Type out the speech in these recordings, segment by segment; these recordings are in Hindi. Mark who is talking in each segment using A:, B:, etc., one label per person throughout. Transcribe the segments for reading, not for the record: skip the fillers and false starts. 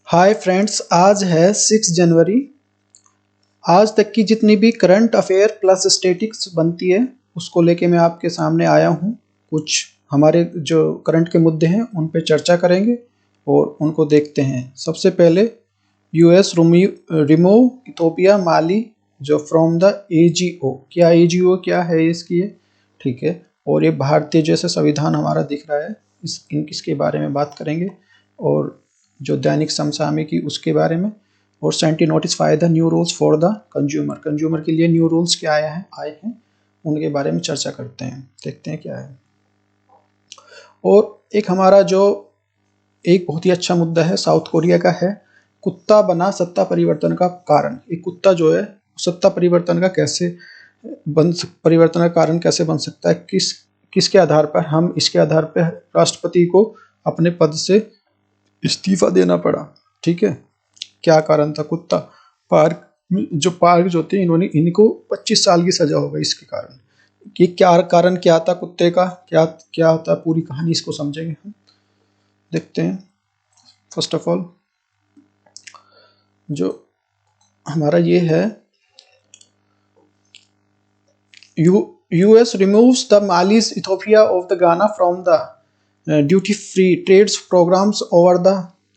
A: हाय फ्रेंड्स, आज है 6 जनवरी। आज तक की जितनी भी करंट अफेयर प्लस स्टैटिक्स बनती है उसको लेके मैं आपके सामने आया हूँ। कुछ हमारे जो करंट के मुद्दे हैं उन पे चर्चा करेंगे और उनको देखते हैं। सबसे पहले यूएस रिमूव इथोपिया माली जो फ्रॉम द एजीओ। क्या एजीओ क्या है इसकी ये, ठीक है। और ये भारतीय जैसे संविधान हमारा दिख रहा है, इसके बारे में बात करेंगे। और जो दैनिक समसामयिकी उसके बारे में, और centre notify the new rules for the consumer के लिए न्यू रूल्स क्या आए हैं उनके बारे में चर्चा करते हैं, देखते हैं क्या है। और एक हमारा जो एक बहुत ही अच्छा मुद्दा है साउथ कोरिया का है, कुत्ता बना सत्ता परिवर्तन का कारण। एक कुत्ता जो है सत्ता परिवर्तन का परिवर्तन का कारण कैसे बन सकता है, किसके आधार पर हम इसके आधार पर राष्ट्रपति को अपने पद से इस्तीफा देना पड़ा, ठीक है। क्या कारण था? कुत्ता पार्क जो थे इनको 25 साल की सजा हो गई इसके कारण। कि क्या कारण क्या था कुत्ते का, क्या होता है, पूरी कहानी इसको समझेंगे हम, देखते हैं। फर्स्ट ऑफ ऑल जो हमारा ये है, US removes the Malis Ethiopia of the Ghana from the duty free trades programs over the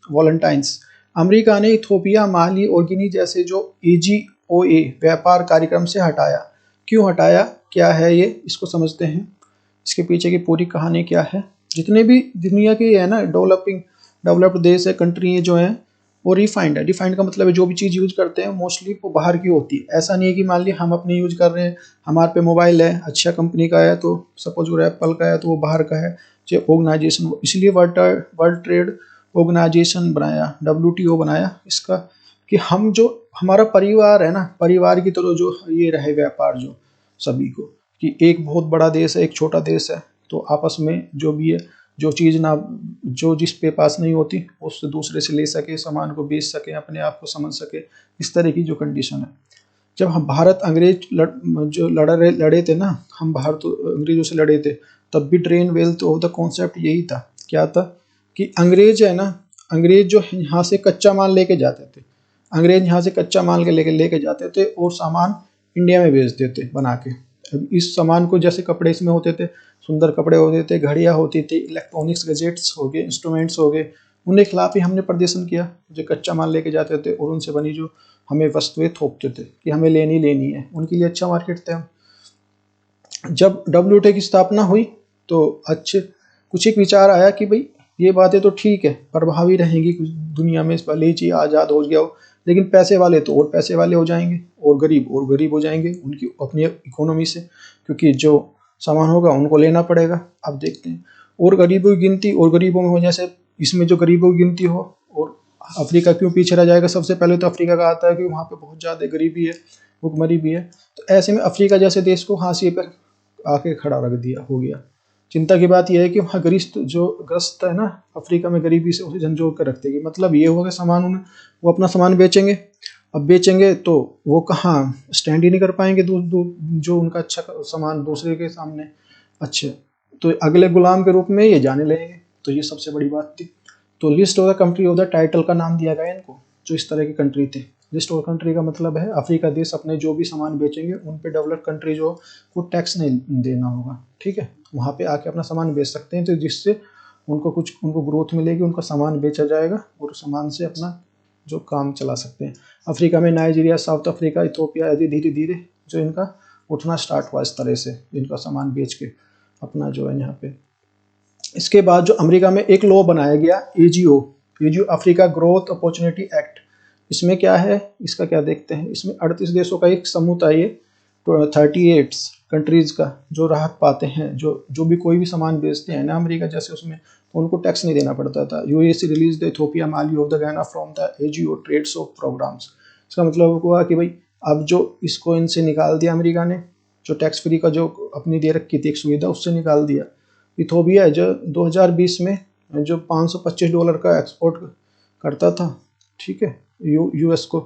A: valentines. America ने इथोपिया, माली और गिनी जैसे जो एजीओए व्यापार कार्यक्रम से हटाया। क्यों हटाया, क्या है ये, इसको समझते हैं। इसके पीछे की पूरी कहानी क्या है। जितने भी दुनिया के है ना डेवलप्ड देश है, कंट्री है जो है, वो रिफाइंड है। रिफाइंड का मतलब है जो भी चीज़ यूज करते हैं मोस्टली वो बाहर की होती है। ऐसा नहीं है कि मान लिया हम अपने यूज कर रहे हैं, हमारे पे मोबाइल है अच्छा कंपनी का है, तो सपोज वो एप्पल का है तो वो बाहर का है, जो ऑर्गेनाइजेशन, इसलिए वर्ल्ड ट्रेड ऑर्गेनाइजेशन बनाया, WTO बनाया इसका, कि हम जो हमारा परिवार है ना, परिवार की तरह जो ये रहे व्यापार, जो सभी को, कि एक बहुत बड़ा देश है एक छोटा देश है, तो आपस में जो भी है, जो चीज़ ना जो जिस पे पास नहीं होती उससे दूसरे से ले सके, सामान को बेच सके, अपने आप को समझ सके, इस तरह की जो कंडीशन है। जब हम भारत अंग्रेज लड़े थे ना, हम भारत अंग्रेजों से लड़े थे, तब भी drain wealth of the concept यही था। क्या था कि अंग्रेज है ना, अंग्रेज जो यहाँ से कच्चा माल लेके जाते थे, अंग्रेज यहाँ से कच्चा माल के लेके जाते थे और सामान इंडिया में भेजते थे बना के। अब इस सामान को जैसे कपड़े इसमें होते थे, सुंदर कपड़े होते थे, घड़ियाँ होती थी, इलेक्ट्रॉनिक्स गैजेट्स हो गए, इंस्ट्रूमेंट्स हो गए, उनके खिलाफ ही हमने प्रदर्शन किया। जो कच्चा माल लेके जाते थे और उनसे बनी जो हमें वस्तुएं थोपते थे कि हमें लेनी है, उनके लिए अच्छा मार्केट था। जब WTO की स्थापना हुई तो कुछ एक विचार आया कि भाई ये बातें तो ठीक है, प्रभावी रहेंगी कुछ दुनिया में, भले ही चीज़ आज़ाद हो गया हो, लेकिन पैसे वाले तो और पैसे वाले हो जाएंगे और गरीब हो जाएंगे उनकी अपनी इकोनॉमी से, क्योंकि जो सामान होगा उनको लेना पड़ेगा। अब देखते हैं, और गरीबों की गिनती, और गरीबों में हो जैसे इसमें जो गरीबों की गिनती हो, और अफ्रीका क्यों पीछे रह जाएगा? सबसे पहले तो अफ्रीका का आता है कि वहाँ पे बहुत ज़्यादा गरीबी है, भुखमरी भी है। तो ऐसे में अफ्रीका जैसे देश को हाशिए पर आके खड़ा रख दिया हो गया। चिंता की बात यह है कि वहाँ ग्रस्त है ना अफ्रीका में, गरीबी से उसे झंझोड़ कर रख देगी। मतलब ये होगा सामान उन्हें, वो अपना सामान बेचेंगे, अब बेचेंगे तो वो कहाँ स्टैंड ही नहीं कर पाएंगे जो उनका अच्छा सामान दूसरे के सामने, अच्छे तो अगले गुलाम के रूप में ये जाने लगेंगे। तो ये सबसे बड़ी बात थी। तो list of the country of the title का नाम दिया गया इनको, जो इस तरह की कंट्री थी। लिस्ट ऑफ कंट्री का मतलब है अफ्रीका देश अपने जो भी सामान बेचेंगे उन पे डेवलप्ड कंट्री जो वो टैक्स नहीं देना होगा, ठीक है, वहाँ पे आके अपना सामान बेच सकते हैं, तो जिससे उनको ग्रोथ मिलेगी, उनका सामान बेचा जाएगा और सामान से अपना जो काम चला सकते हैं। अफ्रीका में नाइजीरिया, साउथ अफ्रीका, इथोपिया आदि धीरे धीरे जो इनका उठना स्टार्ट हुआ इस तरह से, इनका सामान बेच के अपना जो है यहाँ पे। इसके बाद जो अमेरिका में एक लॉ बनाया गया, AgO Africa growth opportunity act. इसमें क्या है, इसका क्या देखते हैं। इसमें 38 देशों का एक समूह था ये, 38 कंट्रीज का, जो राहत पाते हैं, जो भी कोई भी सामान बेचते हैं ना अमेरिका जैसे, उसमें तो उनको टैक्स नहीं देना पड़ता था। US release the Ethiopia Mali of the Ghana from the AGO trades of programs. इसका मतलब हुआ कि भाई अब जो इसको इनसे निकाल दिया अमेरिका ने, जो टैक्स फ्री का जो अपनी दे रखी थी एक सुविधा, उससे निकाल दिया। इथोपिया जो 2020 में जो $525 का एक्सपोर्ट करता था, ठीक है, यूएस को,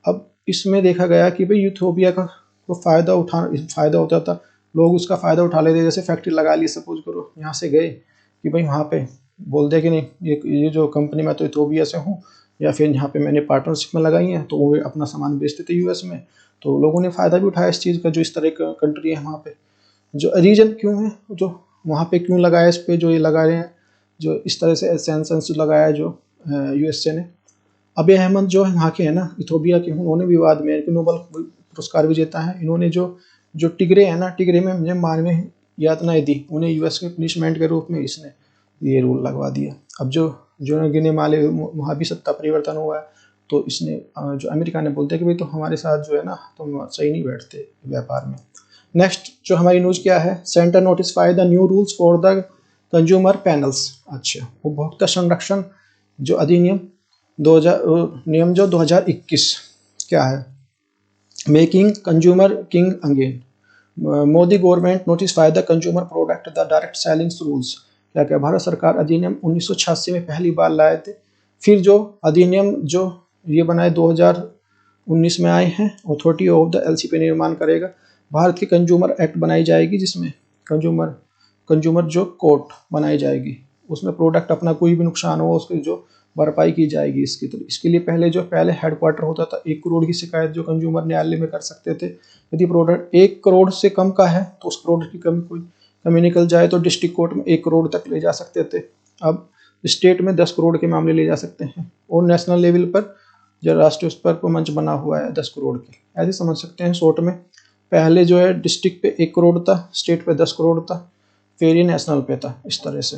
A: अब इसमें देखा गया कि भाई इथोपिया का को फ़ायदा होता था, लोग उसका फ़ायदा उठा लेते। जैसे फैक्ट्री लगा ली, सपोज करो यहाँ से गए कि भाई वहाँ पे बोल दे कि नहीं ये जो कंपनी, मैं तो इथोपिया से हूँ, या फिर यहाँ पे मैंने पार्टनरशिप में लगाई हैं, तो वो अपना सामान बेचते थे यूएस में। तो लोगों ने फ़ायदा भी उठाया इस चीज़ का, जो इस तरह का कंट्री है वहाँ पे। जो रीजन क्यों है, जो वहाँ पे क्यों लगाया इस पे, जो ये लगा रहे हैं, जो इस तरह से सैंक्शंस लगाया है जो यूएसए ने। अबी अहमद जो है वहाँ के हैं ना, इथोपिया के, उन्होंने विवाद में नोबेल पुरस्कार विजेता है, इन्होंने जो टिगरे हैं ना, टिगरे में मुझे मानवीय यातनाएं दी, उन्हें यूएस के पनिशमेंट के रूप में इसने ये रूल लगवा दिया। अब जो गिने माले वहाँ भी सत्ता परिवर्तन हुआ है, तो इसने जो अमेरिका ने बोलते हैं कि भाई तो हमारे साथ जो है ना तुम सही नहीं बैठते व्यापार में। नेक्स्ट जो हमारी न्यूज़ क्या है, centre notify the new rules for the consumer panels. अच्छा, उपभोक्ता संरक्षण जो अधिनियम 2021 क्या है, making consumer king again. Modi government notify the consumer product the direct selling rules. क्या क्या, भारत सरकार अधिनियम 1986 में पहली बार लाए थे, फिर जो अधिनियम जो ये बनाए 2019 में आए हैं, अथॉरिटी ऑफ द एलसी पे निर्माण करेगा। भारत की कंज्यूमर एक्ट बनाई जाएगी, जिसमें कंज्यूमर जो कोर्ट बनाई जाएगी, उसमें प्रोडक्ट अपना कोई भी नुकसान हो उसकी जो भरपाई की जाएगी इसके लिए पहले हेडक्वार्टर होता था। 1 करोड़ की शिकायत जो कंज्यूमर न्यायालय में कर सकते थे। यदि प्रोडक्ट 1 करोड़ से कम का है तो उस प्रोडक्ट की कमी निकल जाए तो डिस्ट्रिक्ट कोर्ट में 1 करोड़ तक ले जा सकते थे। अब स्टेट में 10 करोड़ के मामले ले जा सकते हैं, और नेशनल लेवल पर जो राष्ट्रीय स्तर पर मंच बना हुआ है 10 करोड़ के, ऐसे समझ सकते हैं शॉर्ट में। पहले जो है डिस्ट्रिक्ट पे 1 करोड़ था, स्टेट पे 10 करोड़ था, फिर ये नेशनल पे था, इस तरह से।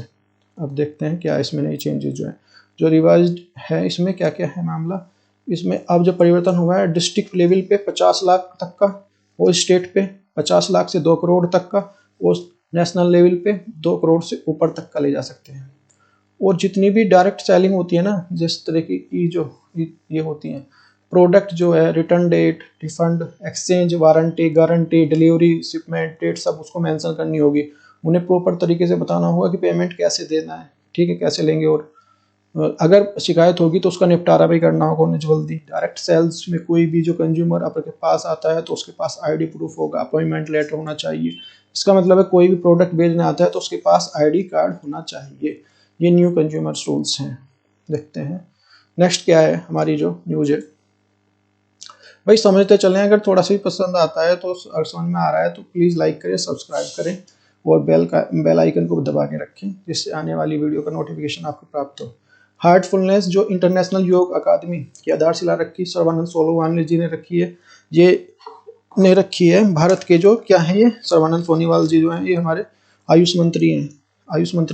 A: अब देखते हैं क्या इसमें नई चेंजेस जो है, जो रिवाइज्ड है इसमें क्या क्या है मामला। इसमें अब जो परिवर्तन हुआ है, डिस्ट्रिक्ट लेवल पे 50 लाख तक का, और स्टेट पे 50 लाख से 2 करोड़ तक का, और नेशनल लेवल पे 2 करोड़ से ऊपर तक का ले जा सकते हैं। और जितनी भी डायरेक्ट सेलिंग होती है ना, जिस तरह की जो ये होती हैं प्रोडक्ट, जो है return date, refund, exchange, warranty, guarantee, delivery, shipment date, सब उसको मेंशन करनी होगी। उन्हें प्रॉपर तरीके से बताना होगा कि पेमेंट कैसे देना है, ठीक है, कैसे लेंगे। और अगर शिकायत होगी तो उसका निपटारा भी करना होगा उन्हें जल्दी। डायरेक्ट सेल्स में कोई भी जो कंज्यूमर आपके पास आता है तो उसके पास आईडी प्रूफ होगा, अपॉइंटमेंट लेटर होना चाहिए। इसका मतलब है कोई भी प्रोडक्ट बेचने आता है तो उसके पास आईडी कार्ड होना चाहिए। ये न्यू कंज्यूमर रूल्स हैं। देखते हैं नेक्स्ट क्या है हमारी जो न्यूज है। भाई समझते चलें, अगर थोड़ा सा भी पसंद आता है तो, अगर समझ में आ रहा है तो प्लीज़ लाइक करें, सब्सक्राइब करें, और बेल आइकन को दबा के रखें, जिससे आने वाली वीडियो का नोटिफिकेशन आपको प्राप्त हो। हार्टफुलनेस जो इंटरनेशनल योग अकादमी की आधारशिला रखी सर्बानंद सोनोवाल जी ने रखी है, ये रखी है भारत के जो क्या है, ये सर्बानंद सोनोवाल जी जो हैं ये हमारे आयुष मंत्री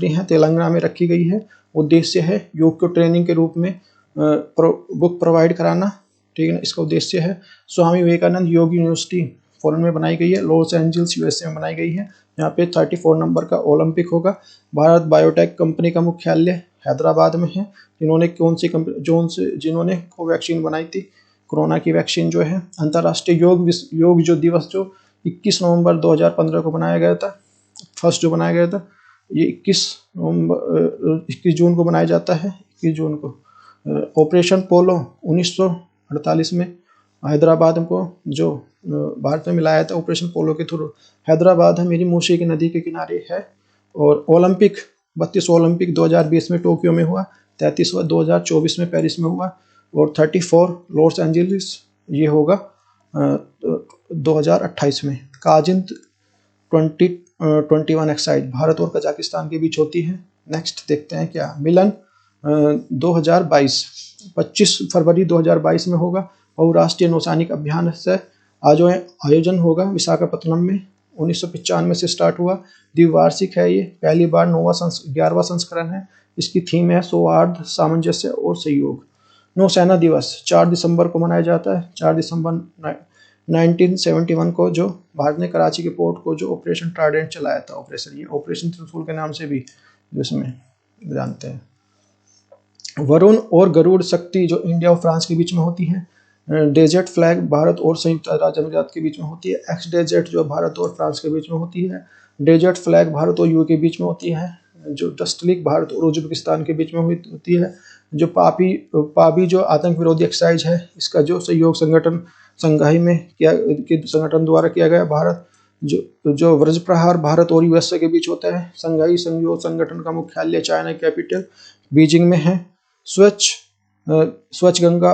A: हैं, तेलंगाना में रखी गई है। उद्देश्य है योग को ट्रेनिंग के रूप में बुक प्रोवाइड कराना, ठीक है ना, इसका उद्देश्य है। स्वामी विवेकानंद योग यूनिवर्सिटी फॉरेन में बनाई गई है, लॉस एंजल्स यूएसए में बनाई गई है। यहाँ पे 34 नंबर का ओलंपिक होगा। भारत बायोटेक कंपनी का मुख्यालय हैदराबाद में है। जिन्होंने कोवैक्सीन बनाई थी, कोरोना की वैक्सीन जो है। अंतर्राष्ट्रीय योग जो दिवस जो 21 नवंबर 2015 को बनाया गया था, फर्स्ट जो बनाया गया था, ये 21 जून को बनाया जाता है, 21 जून को। ऑपरेशन पोलो 1948 में हैदराबाद को जो भारत में मिलाया था ऑपरेशन पोलो के थ्रू। हैदराबाद है मेरी मूसी की नदी के किनारे है। और ओलंपिक 32 ओलंपिक 2020 में टोक्यो में हुआ, 33वां 2024 में पेरिस में हुआ, और 34 लॉस एंजलिस ये होगा 2028 में। काजिंद 2021 एक्साइड भारत और कजाकिस्तान के बीच होती है। नेक्स्ट देखते हैं क्या, मिलन 2022 25 फरवरी 2022 में होगा। और राष्ट्रीय नौसैनिक अभियान से आयोजन होगा विशाखापत्तनम में, 1995 से स्टार्ट हुआ। द्विवार्षिक है, ये पहली बार 11वां संस्करण है। इसकी थीम है सौहार्द, सामंजस्य और सहयोग। नौसेना दिवस 4 दिसंबर को मनाया जाता है। 4 दिसंबर 1971 को जो भारत ने कराची के पोर्ट को जो ऑपरेशन ट्राइडेंट चलाया था, ऑपरेशन त्रिशूल के नाम से भी जिसमें जानते हैं। वरुण और गरुड़ शक्ति जो इंडिया और फ्रांस के बीच में होती है। डेजर्ट फ्लैग भारत और संयुक्त राज्य अमीरात के बीच में होती है। एक्स डेजर्ट जो भारत और फ्रांस के बीच में होती है। डेजर्ट फ्लैग भारत और यूके के बीच में होती है। जो डस्टलिक भारत और उज्बेकिस्तान के बीच में होती है। जो पाबी जो आतंक विरोधी एक्सरसाइज है, इसका जो सहयोग संगठन संघाई में संगठन द्वारा किया गया। भारत जो वज्र प्रहार भारत और यूएसए के बीच होता है। संघाई सहयोग संगठन का मुख्यालय चाइना कैपिटल बीजिंग में है। स्वच्छ स्वच्छ गंगा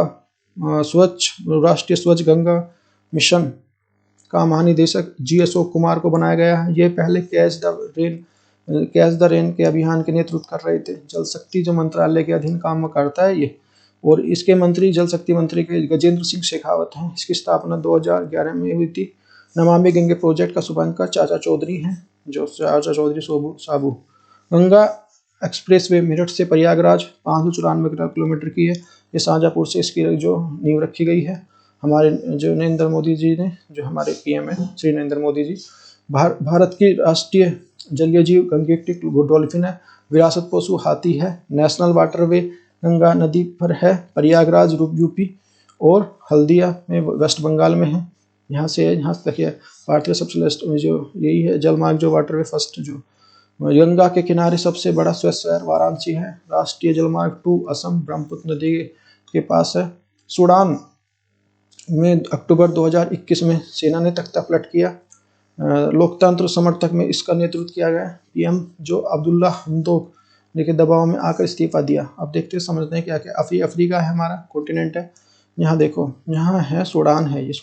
A: राष्ट्रीय स्वच्छ गंगा मिशन का महानिदेशक जी अशोक कुमार को बनाया गया है। ये पहले कैच द रेन के अभियान के नेतृत्व कर रहे थे। जल शक्ति जो मंत्रालय के अधीन काम करता है ये, और इसके मंत्री जल शक्ति मंत्री के गजेंद्र सिंह शेखावत हैं। इसकी स्थापना 2011 में हुई थी। नमामि गंगे प्रोजेक्ट का शुभारंभ चाचा चौधरी हैं, जो चाचा चौधरी साबू। गंगा एक्सप्रेसवे मेरठ से प्रयागराज 594 किलोमीटर की है। ये शाहजहाँपुर से इसकी जो नींव रखी गई है हमारे जो नरेंद्र मोदी जी ने, जो हमारे पीएम है श्री नरेंद्र मोदी जी। भारत की राष्ट्रीय जलीय जीव गंगेटिक डॉल्फिन है। विरासत पशु हाथी है। नेशनल वाटरवे गंगा नदी पर है। प्रयागराज यूपी और हल्दिया में वेस्ट बंगाल में है। यहाँ से देखिए भारतीय सबसे जो यही है जलमार्ग जो वाटरवे फर्स्ट जो गंगा के किनारे सबसे बड़ा स्वच्छ शहर वाराणसी है। राष्ट्रीय जलमार्ग 2 असम ब्रह्मपुत्र नदी के पास है। सूडान में अक्टूबर 2021 में सेना ने तख्ता पलट किया। लोकतंत्र समर्थक में इसका नेतृत्व किया गया। पीएम जो अब्दुल्ला हमदोक ने के दबाव में आकर इस्तीफा दिया। अब देखते हैं समझते हैं क्या क्या। अफ्रीका है हमारा कॉन्टिनेंट है। यहाँ देखो यहाँ है सूडान है, ये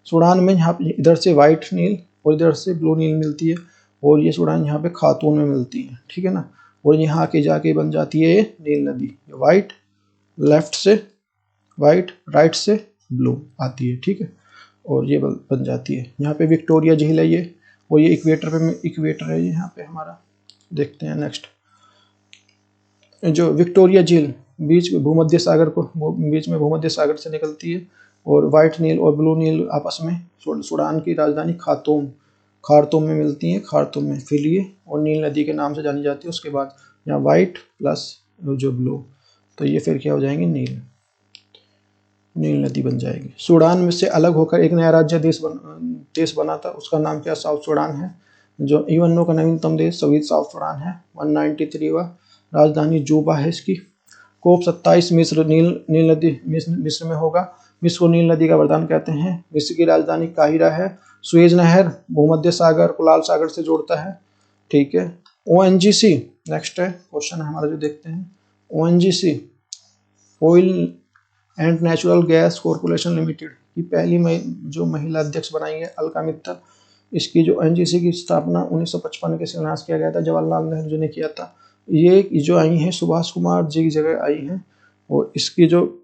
A: सूडान में यहाँ इधर से वाइट नील और इधर से ब्लू नील मिलती है, और ये सूडान यहाँ पे खातून में मिलती है, ठीक है ना। और यहाँ आके जाके बन जाती है ये नील नदी। वाइट लेफ्ट से वाइट, राइट से ब्लू आती है, ठीक है, और ये बन जाती है। यहाँ पे विक्टोरिया झील है ये, और ये इक्वेटर है ये यहाँ पे हमारा। देखते हैं नेक्स्ट। जो विक्टोरिया झील बीच में भूमध्य सागर से निकलती है, और वाइट नील और ब्लू नील आपस में सूडान की राजधानी खार्तूम में मिलती हैं। खार्तूम में फिर ये और नील नदी के नाम से जानी जाती है। उसके बाद यहाँ वाइट प्लस जो ब्लू, तो ये फिर क्या हो जाएंगे नील नदी बन जाएगी। सूडान में से अलग होकर एक नया राज्य देश बना था। उसका नाम क्या साउथ सूडान है। जो यूएनओ का नवीनतम देश साउथ सूडान है। 193वां राजधानी जूबा है इसकी। कोप 27 नील नदी मिस्र में होगा। मिस्र को नील नदी का वरदान कहते हैं। मिस्र की राजधानी काहिरा है। सुएज नहर भूमध्य सागर को लाल सागर से जोड़ता है, ठीक है। ओएनजीसी नेक्स्ट है क्वेश्चन है हमारा जो देखते हैं। ONGC oil and natural gas corporation limited की पहली जो महिला अध्यक्ष बनाई है अलका मित्तल। इसकी जो ओएनजीसी की स्थापना 1955 के शिलान्यास किया गया था, जवाहरलाल नेहरू जी ने किया था। ये जो आई हैं सुभाष कुमार जी की जगह आई हैं, और इसकी जो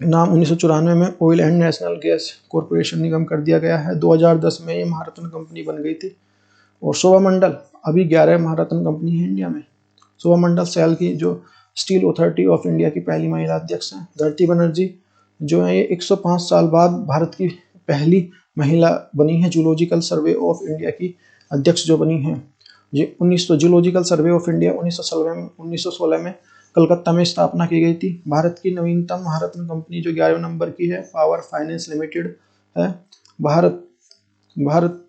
A: नाम 1994 में oil and national gas corporation निगम कर दिया गया है। 2010 में ये महारत्न कंपनी बन गई थी। और शोभा मंडल अभी 11 महारत्न कंपनी है इंडिया में। शोभा मंडल सेल की जो स्टील अथॉरिटी ऑफ इंडिया की पहली महिला अध्यक्ष हैं। धरती बनर्जी जो है ये 105 साल बाद भारत की पहली महिला बनी है। जूलॉजिकल सर्वे ऑफ इंडिया की अध्यक्ष जो बनी है। ये जूलॉजिकल सर्वे ऑफ इंडिया 1916 में कलकत्ता में स्थापना की गई थी। भारत की नवीनतम महारत्न कंपनी जो 11वें नंबर की है पावर फाइनेंस लिमिटेड है। भारत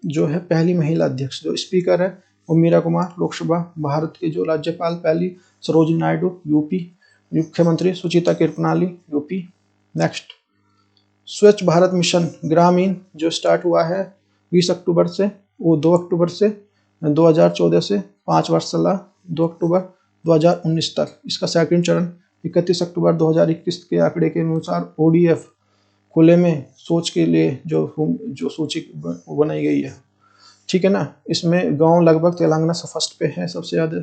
A: जो है पहली महिला अध्यक्ष। जो स्पीकर है वो मीरा कुमार लोकसभा। भारत के जो राज्यपाल पहली सरोजिनी नायडू यूपी। मुख्यमंत्री सुचिता कृपलानी यूपी। नेक्स्ट स्वच्छ भारत मिशन ग्रामीण जो स्टार्ट हुआ है 20 अक्टूबर से, वो 2 अक्टूबर से 2014 से 5 वर्ष चला 2 अक्टूबर 2019 तक। इसका सेकंड चरण 31 अक्टूबर 2021 के आंकड़े के अनुसार ओडीएफ खुले में शौच के लिए जो सूची बनाई गई है, ठीक है ना। इसमें गांव लगभग तेलंगाना से फर्स्ट पे है सबसे ज़्यादा।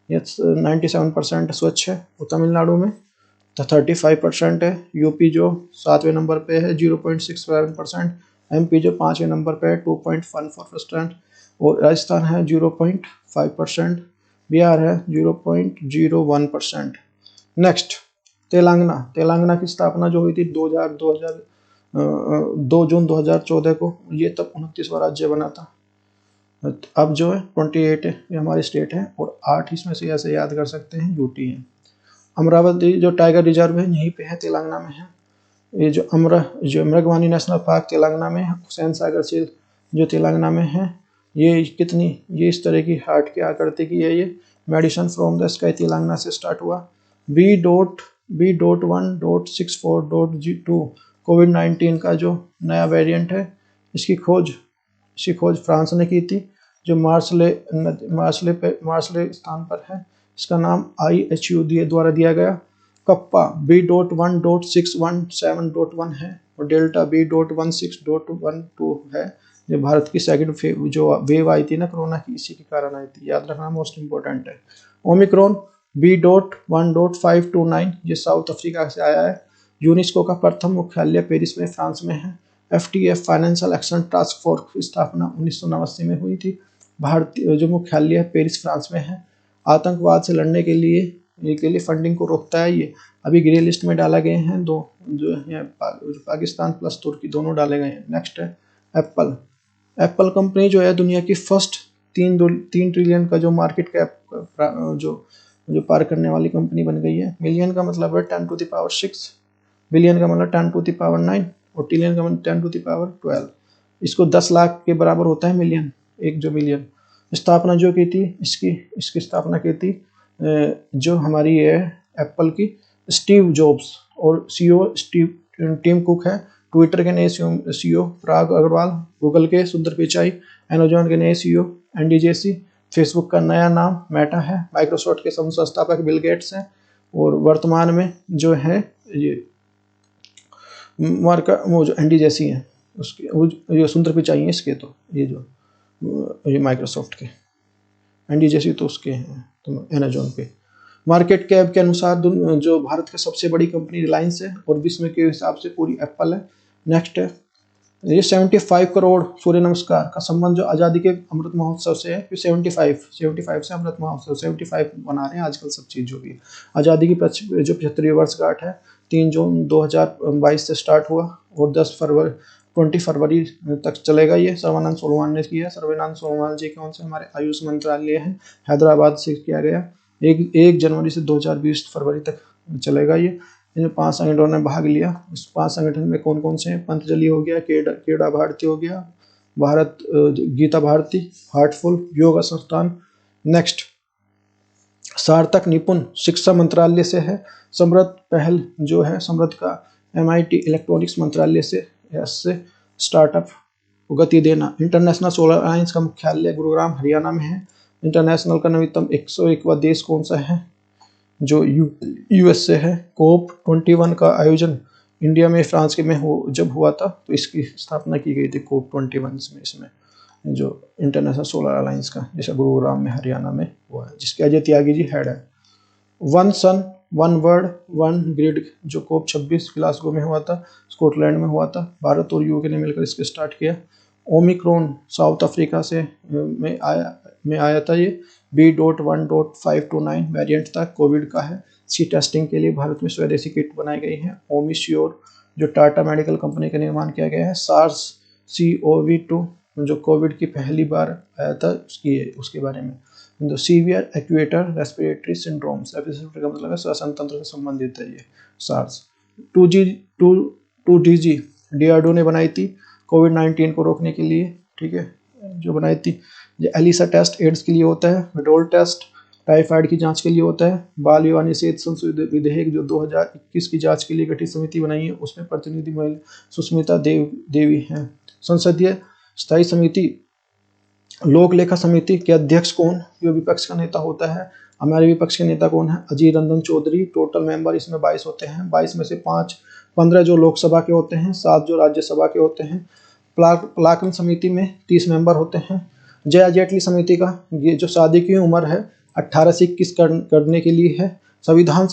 A: ये 97% स्वच्छ है। और तमिलनाडु में 35% है। यूपी जो 7वें नंबर पे है 0.67%। एमपी जो 5वें नंबर पे है 2.14%। और राजस्थान है 0.5%। बिहार है 0.01%। नेक्स्ट तेलंगाना की स्थापना जो हुई थी 2 जून 2014 को। ये तब 29वां राज्य बना था। अब जो है 28 है ये हमारे स्टेट है, और 8 इसमें से ऐसे याद कर सकते हैं यूटी है। अमरावती जो टाइगर रिजर्व है यहीं पे है, तेलंगाना में है। ये जो मृगवानी नेशनल पार्क तेलंगाना में है। हुसैन सागर झील जो तेलंगाना में है। ये इस तरह की हार्ट के आकृति की है। ये medicine from the sky Telangana से स्टार्ट हुआ। B.1.64.2 कोविड-19 का जो नया वेरिएंट है इसकी खोज फ्रांस ने की थी, जो मार्सले स्थान पर है। इसका नाम IHU द्वारा दिया गया। कप्पा B.1.617.1 है और डेल्टा B.16.12 है। ये भारत की सेकंड जो वेव आई थी ना कोरोना की, इसी के कारण आई थी, याद रखना, मोस्ट इंपॉर्टेंट है। ओमिक्रॉन B.1.529 ये साउथ अफ्रीका से आया है। यूनेस्को का प्रथम मुख्यालय पेरिस में फ्रांस में है। FTF financial action task force की स्थापना 1989 में हुई थी। भारतीय जो मुख्यालय पेरिस फ्रांस में है। आतंकवाद से लड़ने के लिए फंडिंग को रोकता है ये। अभी ग्रे लिस्ट में डाला गए हैं दो, जो है पाकिस्तान प्लस तुर्की दोनों डाले गए हैं। नेक्स्ट है एप्पल। एप्पल कंपनी जो है दुनिया की फर्स्ट 3 ट्रिलियन का जो मार्केट कैप जो पार करने वाली कंपनी बन गई है। मिलियन का मतलब है 10⁶, बिलियन का मतलब 10⁹ और ट्रिलियन का मतलब 10⁻12। इसको 10 लाख के बराबर होता है मिलियन, एक जो मिलियन। स्थापना जो की थी इसकी स्थापना की थी जो हमारी है एप्पल की स्टीव जॉब्स, और CEO टिम कुक है। ट्विटर के नए CEO पराग अग्रवाल, गूगल के सुंदर पिचाई, अमेजॉन के नए CEO एंडी जेसी, फेसबुक का नया नाम मेटा है, माइक्रोसॉफ्ट के संस्थापक बिल गेट्स हैं, और वर्तमान में जो है ये वो जो एंडी जेसी हैं उसके ये सुंदर पिचाई हैं इसके, तो ये माइक्रोसॉफ्ट के एंडी जेसी तो उसके हैं तो अमेजॉन पे। मार्केट कैप के अनुसार जो भारत की सबसे बड़ी कंपनी रिलायंस है और विश्व के हिसाब से पूरी एप्पल है। नेक्स्ट है ये 75 करोड़ सूर्य नमस्कार का संबंध जो आज़ादी के अमृत महोत्सव से है। 75 से अमृत महोत्सव 75 मना रहे हैं आजकल सब चीज़ जो भी है। आज़ादी की जो 75वीं वर्षगांठ है 3 जून 2022 से स्टार्ट हुआ और 20 फरवरी तक चलेगा। ये सर्बानंद सोनोवाल ने किया। सर्बानंद सोनोवाल जी कौन से हमारे आयुष मंत्रालय है, हैदराबाद से किया गया। 1 जनवरी से 2020 फरवरी तक चलेगा ये। इनमें 5 संगठनों ने भाग लिया। इस 5 संगठन में कौन कौन से हैं? पतंजलि हो गया, केड़ा भारती हो गया, भारत गीता भारती, हार्टफुल योगा संस्थान। नेक्स्ट सार्थक निपुण शिक्षा मंत्रालय से है। समृद्ध पहल जो है समृद्ध का MIT इलेक्ट्रॉनिक्स मंत्रालय से स्टार्टअप को गति देना। इंटरनेशनल सोलर अलायंस का मुख्यालय गुरुग्राम हरियाणा में है। इंटरनेशनल का नवीनतम 101वां देश कौन सा है? जो USA है। COP21 का आयोजन इंडिया में फ्रांस के में जब हुआ था तो इसकी स्थापना की गई थी COP21 में। इसमें जो इंटरनेशनल सोलर अलायंस का जैसा गुरुग्राम में हरियाणा में हुआ है, जिसके अजय त्यागी जी हेड है। One sun one world one grid जो COP26 ग्लासगो में हुआ था, स्कॉटलैंड में हुआ था। भारत और UK ने मिलकर इसके स्टार्ट किया। ओमिक्रॉन साउथ अफ्रीका से में आया था। ये B.1.529 वेरिएंट था, कोविड का है। इसकी टेस्टिंग के लिए भारत में स्वदेशी किट बनाई गई है। ओमिश्योर जो टाटा मेडिकल कंपनी का निर्माण किया गया है। SARS CoV-2 जो कोविड की पहली बार आया था उसके बारे में। तो सीवियर एक्यूएटर रेस्पिरेटरी सिंड्रोम, रेस्पिरेटरी का मतलब है श्वसन तंत्र से संबंधित है ये सार्स। 2DG DRDO ने बनाई थी कोविड-19 को रोकने के लिए, ठीक है, जो बनाई थी। ये एलिसा टेस्ट एड्स के लिए होता है। विडोल टेस्ट टाइफाइड की जांच के लिए होता है। बाल विवाह निषेध संशोधन विधेयक जो 2021 की जांच के लिए गठित समिति बनाई है, उसमें प्रतिनिधि महिला सुष्मिता देवी हैं। संसदीय स्थायी समिति लोक लेखा समिति के अध्यक्ष कौन? जो विपक्ष का नेता होता है। हमारे विपक्ष के नेता कौन है? अजीर रंजन चौधरी। टोटल मेंबर इसमें 22 होते हैं। 22 में से 15 जो लोकसभा के होते हैं, 7 जो राज्यसभा के होते हैं। प्लाकन समिति में 30 मेंबर होते हैं। जया जेटली समिति का ये जो शादी की उम्र है 18 से 21 करने के लिए है। संविधान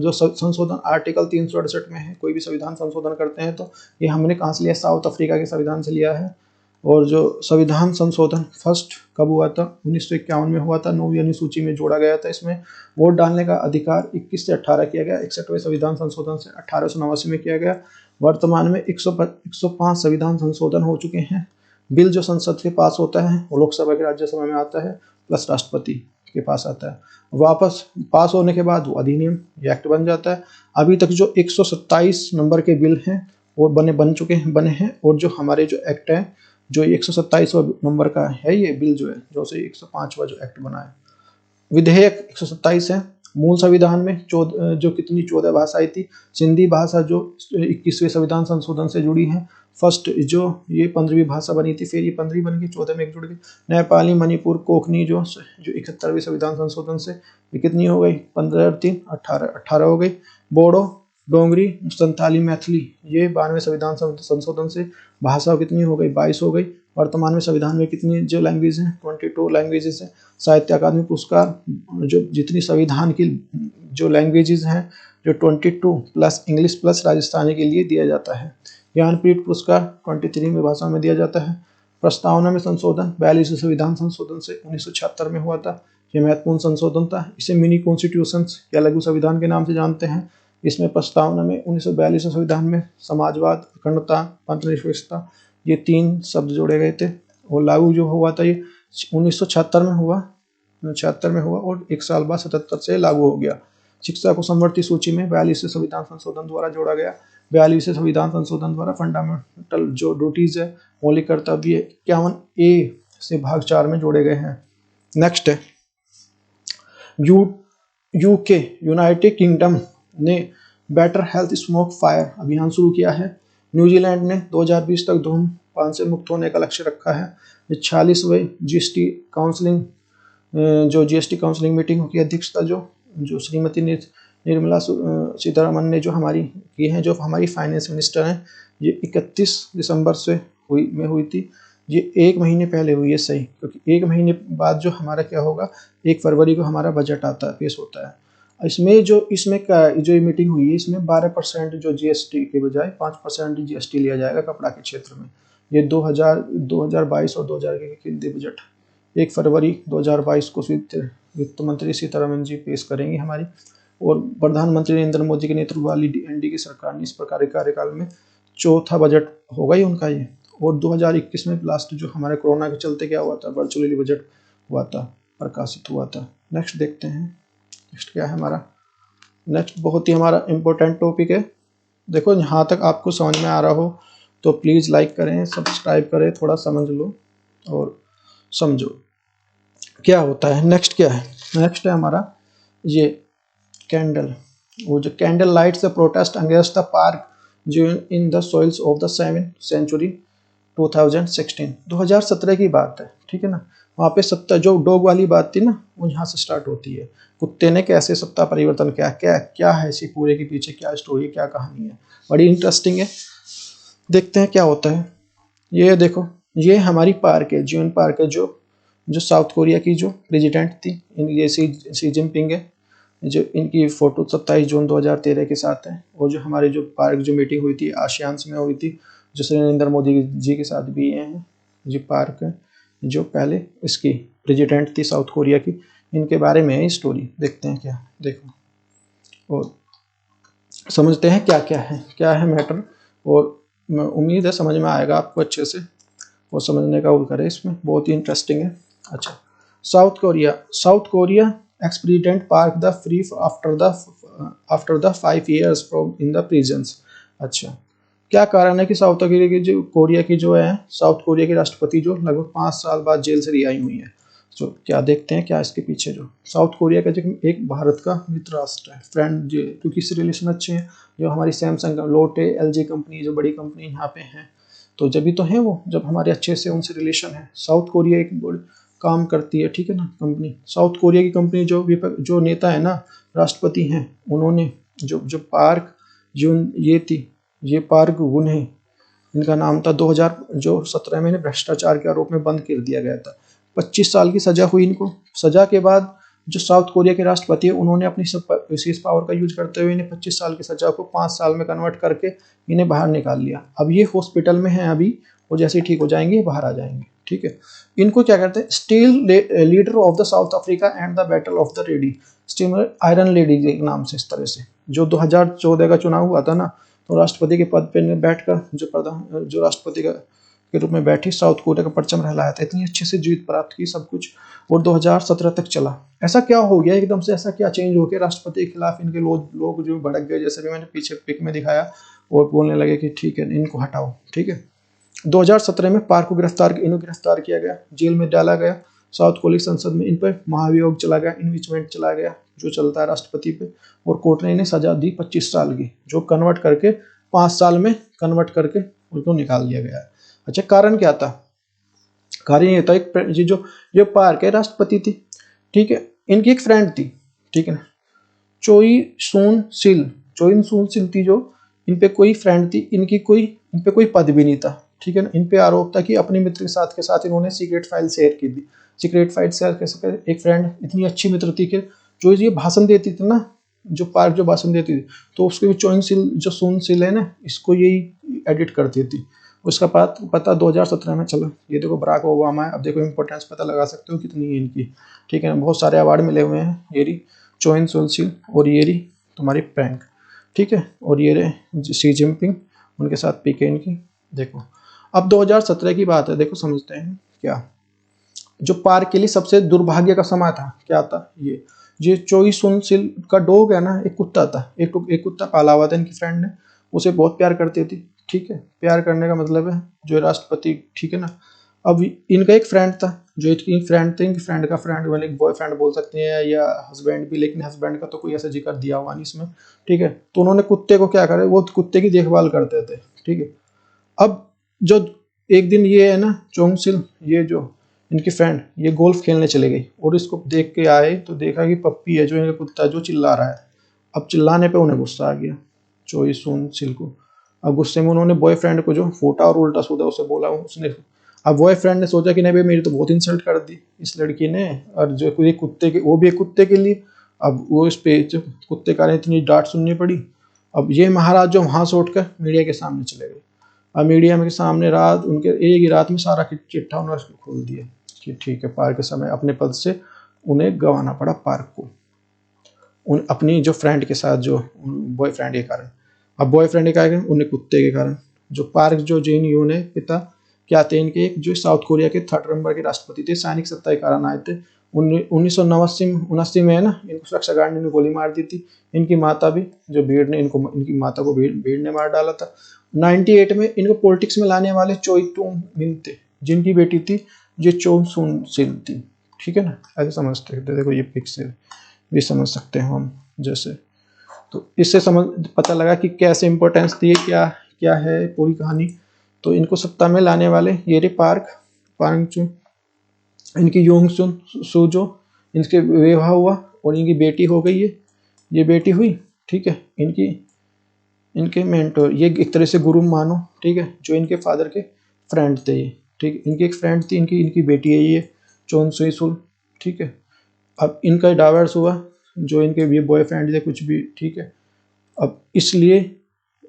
A: जो संशोधन आर्टिकल 368 में है, कोई भी संविधान संशोधन करते हैं तो ये हमने कहाँ से लिया? साउथ अफ्रीका के संविधान से लिया है। और जो संविधान संशोधन फर्स्ट कब हुआ था? 1951 में हुआ था। 9वीं अनुसूची में जोड़ा गया था। इसमें वोट डालने का अधिकार 21 से 18 किया गया। 61वें संविधान संशोधन से 1889 में किया गया। वर्तमान में 105 संविधान संशोधन हो चुके हैं। बिल जो संसद से पास होता है वो लोकसभा के राज्यसभा में आता है, प्लस राष्ट्रपति के पास आता है। वापस पास होने के बाद वो अधिनियम या एक्ट बन जाता है। अभी तक जो 127 नंबर के बिल हैं और बने हैं और जो हमारे जो एक्ट है जो 127वां नंबर का है ये बिल जो है, जो से 105वां जो एक्ट बना है। विधेयक 127 है। मूल संविधान में जो कितनी 14 भाषाएं थी। सिंधी भाषा जो 21वें संविधान संशोधन से जुड़ी है, फर्स्ट जो ये 15वीं भाषा बनी थी, फिर ये 15वीं बन गई, 14 में एक जुड़ गई। नेपाली, मणिपुर, कोंकणी जो 71वें संविधान संशोधन से ये कितनी हो गई, 15 और 3 18 हो गई। बोडो, डोंगरी, संथाली, मैथिली ये 92वें संविधान संशोधन से भाषा कितनी हो गई, 22 हो गई। वर्तमान में संविधान में कितनी जो लैंग्वेज हैं, 22 लैंग्वेजेस हैं। साहित्य अकादमी पुरस्कार जो जितनी संविधान की जो लैंग्वेजेस हैं जो 22 प्लस इंग्लिश प्लस राजस्थानी के लिए दिया जाता है। ज्ञानपीठ पुरस्कार 23 में भाषा में दिया जाता है। प्रस्तावना में संशोधन 42वें संविधान संशोधन से 1976 में हुआ था। ये महत्वपूर्ण संशोधन था। इसे मिनी कॉन्स्टिट्यूशंस या लघु संविधान के नाम से जानते हैं। इसमें प्रस्तावना में 1942 संविधान में समाजवाद, अखंडता, पंथनिरपेक्षता ये 3 शब्द जोड़े गए थे। और लागू जो हुआ था ये 1976 में हुआ, 76 में हुआ और 1 साल बाद 77 से लागू हो गया। शिक्षा को समवर्ती सूची में 42वें संविधान संशोधन द्वारा जोड़ा गया। 42वें संविधान संशोधन द्वारा फंडामेंटल जो ड्यूटीज है, मौलिक कर्तव्य 51A से भाग 4 में जोड़े गए हैं। नेक्स्ट है यूके, यूनाइटेड किंगडम ने बेटर हेल्थ स्मोक फायर अभियान शुरू किया है। न्यूजीलैंड ने 2020 तक धूम्रपान से मुक्त होने का लक्ष्य रखा है। 46वें जीएसटी काउंसलिंग जो जीएसटी काउंसलिंग मीटिंग की अध्यक्षता जो श्रीमती निर्मला सीतारमन ने जो हमारी की है, जो हमारी फाइनेंस मिनिस्टर हैं, ये 31 दिसंबर से हुई थी। ये 1 महीने पहले हुई है, सही, क्योंकि 1 महीने बाद जो हमारा क्या होगा, 1 फरवरी को हमारा बजट आता है, पेश होता है। इसमें जो ये मीटिंग हुई है, इसमें 12% जो जीएसटी के बजाय 5% जीएसटी लिया जाएगा कपड़ा के क्षेत्र में। ये 2022 और 2000 के केंद्रीय बजट 1 फरवरी 2022 को वित्त मंत्री सीतारमन जी पेश करेंगी हमारी। और प्रधानमंत्री नरेंद्र मोदी के नेतृत्व वाली एनडीए की सरकार ने इस प्रकार के कार्यकाल में 4था बजट होगा ही उनका ये। और 2021 में लास्ट जो हमारे कोरोना के चलते क्या हुआ था, वर्चुअली बजट हुआ था, प्रकाशित हुआ था। नेक्स्ट देखते हैं, नेक्स्ट क्या है हमारा। नेक्स्ट बहुत ही हमारा इम्पोर्टेंट टॉपिक है। देखो यहाँ तक आपको समझ में आ रहा हो तो प्लीज़ लाइक करें, सब्सक्राइब करें, थोड़ा समझ लो और समझो क्या होता है। नेक्स्ट क्या है, नेक्स्ट है हमारा ये कैंडल, वो जो candle lights the protest against the park जो in the soils of the 7th century 2017 की बात है, ठीक है ना। वहाँ पे सत्ता जो डॉग वाली बात थी ना, वो यहाँ से स्टार्ट होती है। कुत्ते ने कैसे सत्ता परिवर्तन किया, क्या है इसी पूरे के पीछे, क्या स्टोरी, क्या कहानी है, बड़ी इंटरेस्टिंग है। देखते हैं क्या होता है। ये देखो, ये हमारी पार्क है, जीवन पार्क है, जो साउथ कोरिया की जो प्रेसिडेंट थी, ये सी जिनपिंग है। जो इनकी फोटो 27 जून 2013 के साथ है। और जो हमारी जो पार्क जो मीटिंग हुई थी आशियान्स में हुई थी, जो श्री नरेंद्र मोदी जी के साथ भी हैं। जो पार्क है, जो पहले इसकी प्रेसिडेंट थी साउथ कोरिया की, इनके बारे में है स्टोरी। देखते हैं क्या, देखो और समझते हैं क्या है मैटर। और उम्मीद है समझ में आएगा आपको अच्छे से, और समझने का वो करें, इसमें बहुत ही इंटरेस्टिंग है। अच्छा, south Korea ex-president park the free after the 5 years from in the prisons। अच्छा, क्या कारण है कि साउथ कोरिया की जो है, साउथ कोरिया की राष्ट्रपति जो लगभग 5 साल बाद जेल से रिहाई हुई है। तो क्या देखते हैं क्या इसके पीछे। जो साउथ कोरिया का जो एक भारत का मित्र राष्ट्र है, फ्रेंड, क्योंकि इससे रिलेशन अच्छे हैं। जो हमारी सैमसंग, लोटे, एलजी कंपनी, जो बड़ी कंपनी यहाँ पे हैं, तो जब भी तो हैं वो, जब हमारे अच्छे से उनसे रिलेशन है। साउथ कोरिया एक बड़ी काम करती है, ठीक है ना, कंपनी। साउथ कोरिया की कंपनी जो नेता है ना, राष्ट्रपति हैं, उन्होंने जो पार्क ये पार्क गुन्हे, इनका नाम था 2017 में भ्रष्टाचार के आरोप में बंद कर दिया गया था। 25 साल की सजा हुई इनको। सजा के बाद जो साउथ कोरिया के राष्ट्रपति है, उन्होंने अपनी विशेष पावर का यूज करते हुए इन्हें 25 साल की सजा को 5 साल में कन्वर्ट करके इन्हें बाहर निकाल लिया। अब ये हॉस्पिटल में है अभी, और जैसे ही ठीक हो जाएंगे बाहर आ जाएंगे, ठीक है। इनको क्या करते हैं, steel leader of the south Africa and the battle of the ready, steamer iron lady के नाम से, इस तरह से। जो 2014 का चुनाव हुआ था ना, तो राष्ट्रपति के पद पे बैठकर जो राष्ट्रपति के रूप में बैठी साउथ कोरिया का परचम लहराया था। इतनी अच्छे से जीत प्राप्त की सब कुछ, और 2017 तक चला। ऐसा क्या हो गया एकदम से, ऐसा क्या चेंज हो गया राष्ट्रपति के खिलाफ। इनके लोग जो भड़क गए, जैसे भी मैंने पीछे पिक में दिखाया, और बोलने लगे कि ठीक है इनको हटाओ, ठीक है। 2017 में पार्क को गिरफ्तार किया गया, जेल में डाला गया। साउथ कोरिया संसद में इन पर महाभियोग चला गया, इन्विचमेंट चला गया जो चलता है राष्ट्रपति पे, और कोर्ट ने इन्हें सजा दी 25 साल की, जो कन्वर्ट करके 5 साल में कन्वर्ट करके उनको निकाल दिया गया है। अच्छा, कारण क्या था? कारण ये था, एक जो पार्क है राष्ट्रपति थी, ठीक है, इनकी एक फ्रेंड थी, ठीक है ना, चोई सुन सिल थी, जो इन पे कोई फ्रेंड थी, इन पे कोई पद भी नहीं था, ठीक है ना। इन पे आरोप था कि अपने मित्र के साथ इन्होंने सीक्रेट फाइल शेयर की थी। सीक्रेट फाइल शेयर कैसे? एक फ्रेंड इतनी अच्छी मित्र थी कि जो ये भाषण देती थी ना, जो पार्क जो भाषण देती थी, तो उसके भी चोइंग सिल जो सुन सिल है ना, इसको यही एडिट करती थी। उसका पता 2017 में चला। ये देखो बराक ओबामा है। अब देखो इम्पोर्टेंस पता लगा सकते हो कितनी है इनकी, ठीक है ना। बहुत सारे अवार्ड मिले हुए हैं। ये रही चोइंग सुन सिल और ये रही तुम्हारी प्रैंक, ठीक है, और ये रहे शी जिनपिंग, उनके साथ पीके इनकी। देखो अब 2017 की बात है, देखो समझते हैं क्या जो पार्क के लिए सबसे दुर्भाग्य का समय था, क्या था ये चोई सुन सिल का डॉग है ना, एक कुत्ता था, एक कुत्ता पाला हुआ था इनकी फ्रेंड ने, उसे बहुत प्यार करती थी, ठीक है। प्यार करने का मतलब है जो राष्ट्रपति, ठीक है ना। अब इनका एक फ्रेंड था, जो इनकी फ्रेंड थे, इनकी फ्रेंड का फ्रेंड वाले बॉयफ्रेंड बोल सकते हैं या हस्बैंड भी, लेकिन हस्बैंड का तो कोई ऐसा जिक्र दिया हुआ नहीं इसमें, ठीक है। तो उन्होंने कुत्ते को क्या करे, वो कुत्ते की देखभाल करते थे, ठीक है। अब जो एक दिन ये है ना चोंग सिल, ये जो इनकी फ्रेंड, ये गोल्फ खेलने चले गई और इसको देख के आए तो देखा कि पप्पी है जो इनका कुत्ता जो चिल्ला रहा है। अब चिल्लाने पे उन्हें गुस्सा आ गया चोई सुन सिल को। अब गुस्से में उन्होंने बॉयफ्रेंड को जो फोटा और उल्टा सीधा उसे बोला उसने। अब बॉयफ्रेंड ने सोचा कि नहीं भाई मेरी तो बहुत इंसल्ट कर दी इस लड़की ने, और जो कोई कुत्ते के, वो भी एक कुत्ते के लिए, अब वो इस पे जो कुत्ते का इतनी डांट सुननी पड़ी। अब ये महाराज जो वहां से उठकर मीडिया के सामने चले गए। अब मीडिया के सामने रात उनके एक ही रात में सारा चिट्ठा उन्होंने खोल दिया कि ठीक है, पार्क के समय अपने पद से उन्हें गंवाना पड़ा पार्क को, उन अपनी जो फ्रेंड के साथ, जो बॉयफ्रेंड के कारण। अब बॉयफ्रेंड के कारण, उन्हें कुत्ते के कारण। जो पार्क जो जेन यू ने पिता क्या थे इनके, एक जो साउथ कोरिया के 3rd नंबर के राष्ट्रपति थे, सैनिक सत्ता के कारण आए थे। 1979 में है ना, इनको सुरक्षा गार्ड ने गोली मार दी थी। इनकी माता भी, जो भीड़ ने इनकी माता को भीड़ ने मार डाला था। 98 में इनको पॉलिटिक्स में लाने वाले चोई टूंग मिन थे, जिनकी बेटी थी जो चोंग सुन सिल थी, ठीक है ना। ऐसे समझते हैं, देखो ये पिक्चर भी समझ सकते हैं हम जैसे। तो इससे समझ पता लगा कि कैसे इम्पोर्टेंस दिए, क्या क्या है पूरी कहानी। तो इनको सत्ता में लाने वाले ये रे पार्क चुन, इनकी योंग सुन सूजो, इनके विवाह हुआ और इनकी बेटी हो गई है, ये बेटी हुई, ठीक है। इनके मेंटोर, ये एक तरह से गुरु मानो, ठीक है, जो इनके फादर के फ्रेंड थे ये, ठीक। इनकी एक फ्रेंड थी, इनकी बेटी है ये चोन सुई सुल, ठीक है। अब इनका डाइवर्स हुआ, जो इनके ये बॉयफ्रेंड थे कुछ भी, ठीक है। अब इसलिए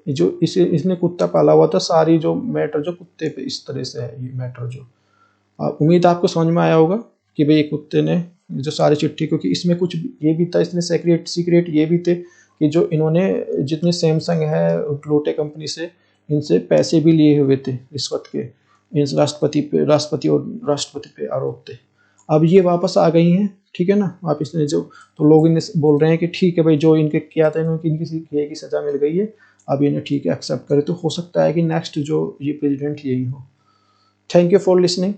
A: जो इसने कुत्ता पाला हुआ था, सारी जो मैटर जो कुत्ते पे इस तरह से है ये मैटर जो। उम्मीद आपको समझ में आया होगा कि भाई ये कुत्ते ने जो सारी चिट्ठी, क्योंकि इसमें कुछ ये भी था, इसमें सीक्रेट ये भी थे कि जो इन्होंने जितने सैमसंग है लोटे कंपनी से, इनसे पैसे भी लिए हुए थे रिश्वत के, इन राष्ट्रपति पे आरोप थे। अब ये वापस आ गई हैं, ठीक है ना, वापस ने जो, तो लोग इन्हें बोल रहे हैं कि ठीक है भाई, जो इनके किया था इन्होंने, इनकी सजा मिल गई है, अब इन्हें ठीक है एक्सेप्ट करे, तो हो सकता है कि नेक्स्ट जो ये प्रेसिडेंट यही हो। Thank you for listening.